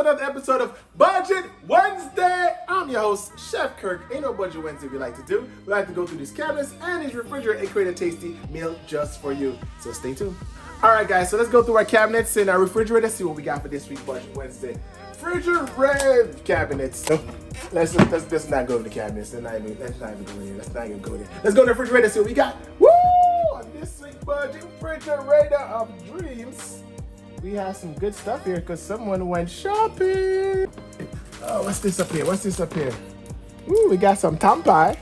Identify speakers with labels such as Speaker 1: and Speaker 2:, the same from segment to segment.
Speaker 1: to another episode of Budget Wednesday. I'm your host, Chef Kirk. Ain't no Budget Wednesday we like to do. We like to go through these cabinets and these refrigerators and create a tasty meal just for you. So stay tuned. All right, guys, so let's go through our cabinets and our refrigerator, see what we got for this week's Budget Wednesday. Refrigerator cabinets. So let's not go to the cabinets. Let's not even go there. Let's not even go there. Let's go to the refrigerator, see what we got. Woo! On this week's Budget Refrigerator of Dreams, we have some good stuff here because someone went shopping. Oh, what's this up here? Ooh, we got some tempeh.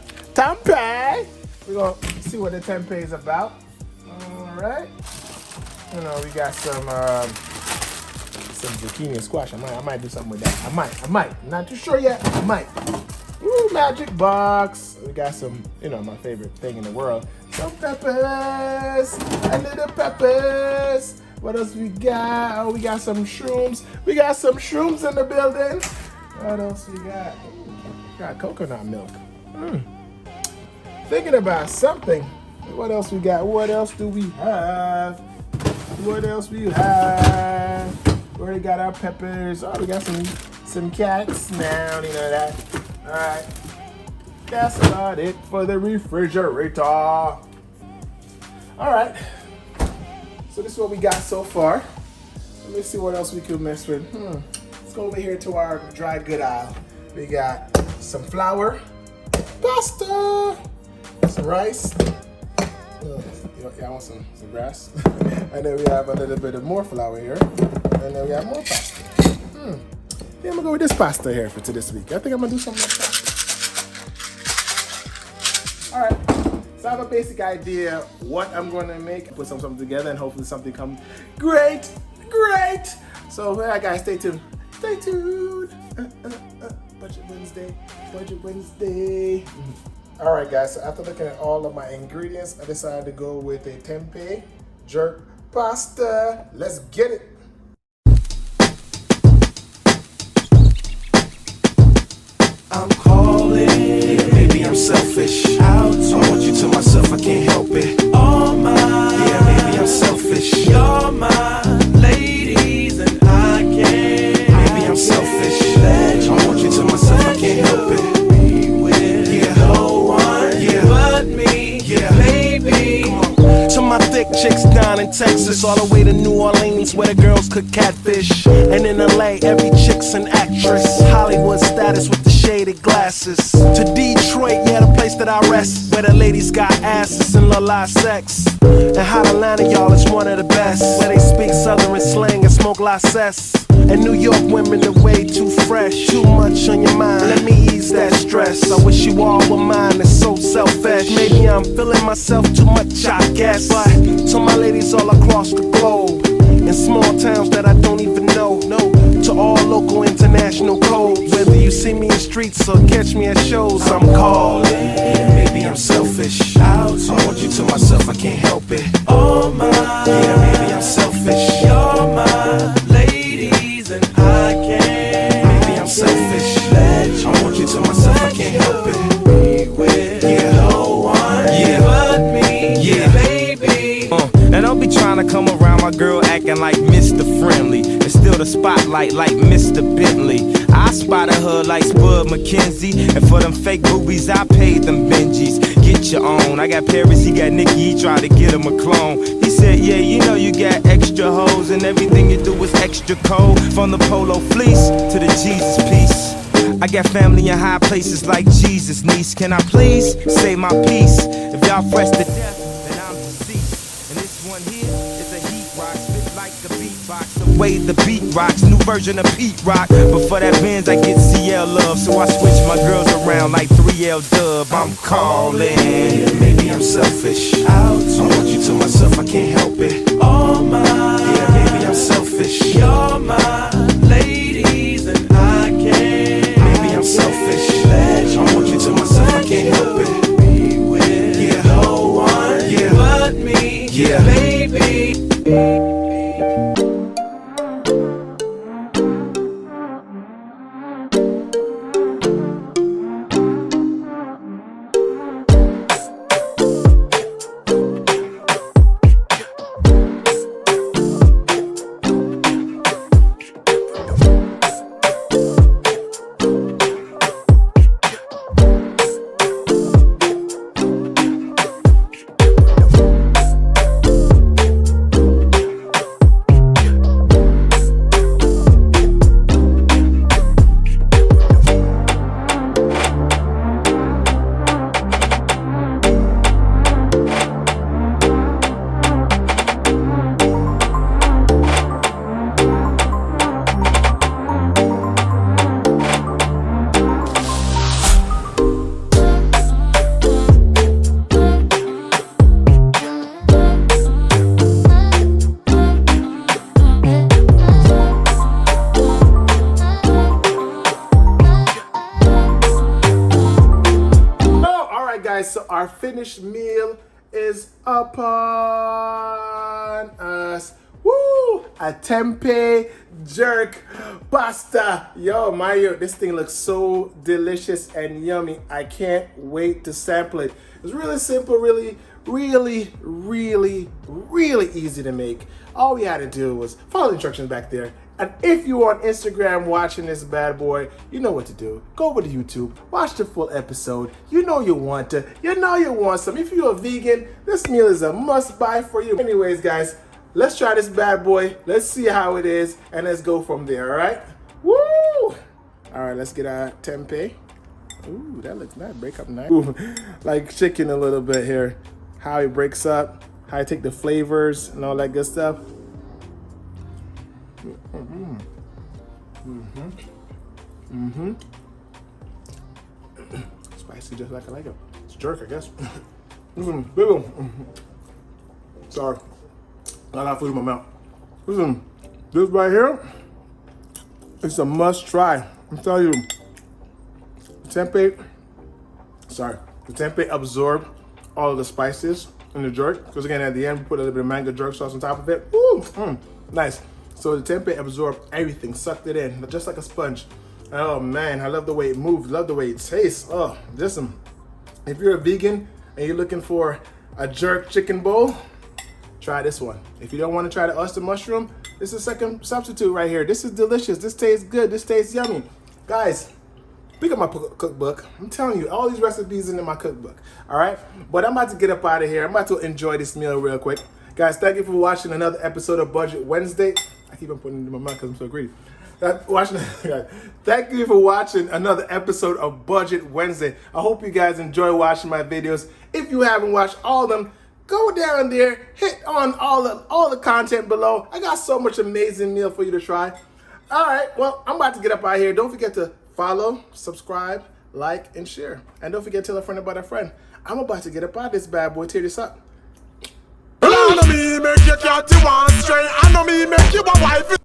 Speaker 1: We're going to see what the tempeh is about. All right. You know, we got some zucchini and squash. I might do something with that. I might. Not too sure yet. I might. Ooh, magic box. We got some, my favorite thing in the world. Some peppers. A little peppers. What else we got? Oh, we got some shrooms. We got some shrooms in the building. What else we got? Ooh, got coconut milk. Thinking about something. What else we got? What else do we have? We already got our peppers. Oh, we got some cats now. You know that. All right. That's about it for the refrigerator. All right. So this is what we got so far. Let me see what else we could mess with. Let's go over here to our dry good aisle. We got some flour, pasta, some rice. Y'all want some grass? And then we have a little bit of more flour here. And then we have more pasta. Yeah, I'm gonna go with this pasta here for this week. I think I'm gonna do something like that. All right. So I have a basic idea what I'm gonna make. Put something together and hopefully something comes great. So yeah, guys, stay tuned. Budget Wednesday. All right, guys, so after looking at all of my ingredients, I decided to go with a Tempeh Jerk Pasta. Let's get it.
Speaker 2: I'm calling, yeah, maybe I'm selfish. I want you to myself, I can't help it. All mine, yeah, maybe I'm selfish. You're my ladies and I can't. Maybe I'm selfish. I want you to myself, I can't help it. To my thick chicks down in Texas, all the way to New Orleans where the girls cook catfish. And in LA, every chick's an actress. Hollywood status with the shaded glasses. To Detroit, yeah, the place that I rest, where the ladies got asses and la sex. And Hot Atlanta, y'all, is one of the best, where they speak southern slang and smoke la cess. And New York women are way too fresh. Too much on your mind, let me ease that stress. I wish you all were mine, it's so selfish. Maybe I'm feeling myself too much, I guess. But to my ladies all across the globe, in small towns that I don't even know, to all local international codes. Whether you see me in streets or catch me at shows, I'm calling. Yeah, maybe I'm selfish. I want you to myself, I can't help it. All mine, yeah, maybe I'm selfish. You're my ladies and I can't. Maybe I'm selfish. I want you to myself, I can't help it. Be with no one, yeah, but me, yeah, baby. And don't be trying to come around my girl acting like Mr. Friendly. It's still the spotlight like Mr. Bentley. I spotted her like Spud McKenzie. And for them fake boobies, I paid them Benjis. Get your own. I got Paris, he got Nikki, he tried to get him a clone. He said, yeah, you know you got extra hoes, and everything you do is extra cold. From the polo fleece to the Jesus piece. I got family in high places like Jesus, niece. Can I please say my piece? If y'all fresh to death, then I'm deceased. And this one here is a heat rock, spit like a beatbox. The way the beat rocks, new version of Pete Rock. But for that Benz, I get CL love, so I switch my girls around like 3L Dub. I'm calling. Yeah, maybe I'm selfish. I want you to myself, I can't help it. All mine, yeah, maybe I'm selfish. You're my ladies and I can't. Maybe I'm selfish. I want you to myself, I can't help it. Be with no one, yeah, but me, yeah, baby.
Speaker 1: our finished meal is upon us. Woo! A tempeh jerk pasta. Yo, Mario, this thing looks so delicious and yummy. I can't wait to sample it. It's really simple, really easy to make. All we had to do was follow the instructions back there. And if you're on Instagram watching this bad boy, you know what to do. Go over to YouTube, watch the full episode. You know you want to. You know you want some. If you're a vegan, this meal is a must buy for you. Anyways, guys, let's try this bad boy. Let's see how it is, and let's go from there, all right? Woo! All right, let's get our tempeh. Ooh, that looks nice. Break up nice. Ooh, like chicken a little bit here. How it breaks up, how I take the flavors and all that good stuff. Spicy just like I like it. It's jerk, I guess. Sorry, not a lot of food in my mouth. Listen, this right here, it's a must try. I'm telling you, the tempeh absorbed all of the spices in the jerk, because again at the end we put a little bit of mango jerk sauce on top of it. Ooh, nice. So the tempeh absorbed everything, sucked it in, just like a sponge. Oh man, I love the way it moves, love the way it tastes. Oh, listen, if you're a vegan and you're looking for a jerk chicken bowl, try this one. If you don't want to try the oyster mushroom, this is a second substitute right here. This is delicious. This tastes good. This tastes yummy. Guys, pick up my cookbook. I'm telling you, all these recipes in my cookbook. All right? But I'm about to get up out of here. I'm about to enjoy this meal real quick. Guys, thank you for watching another episode of Budget Wednesday. I keep on putting it in my mouth because I'm so greedy. Thank you for watching another episode of Budget Wednesday. I hope you guys enjoy watching my videos. If you haven't watched all of them, go down there, hit on all the content below. I got so much amazing meal for you to try. All right, well, I'm about to get up out of here. Don't forget to follow, subscribe, like, and share. And don't forget to tell a friend about a friend. I'm about to get up out of this bad boy. Tear this up.
Speaker 2: I know me make you 31 straight. I know me make you a wife.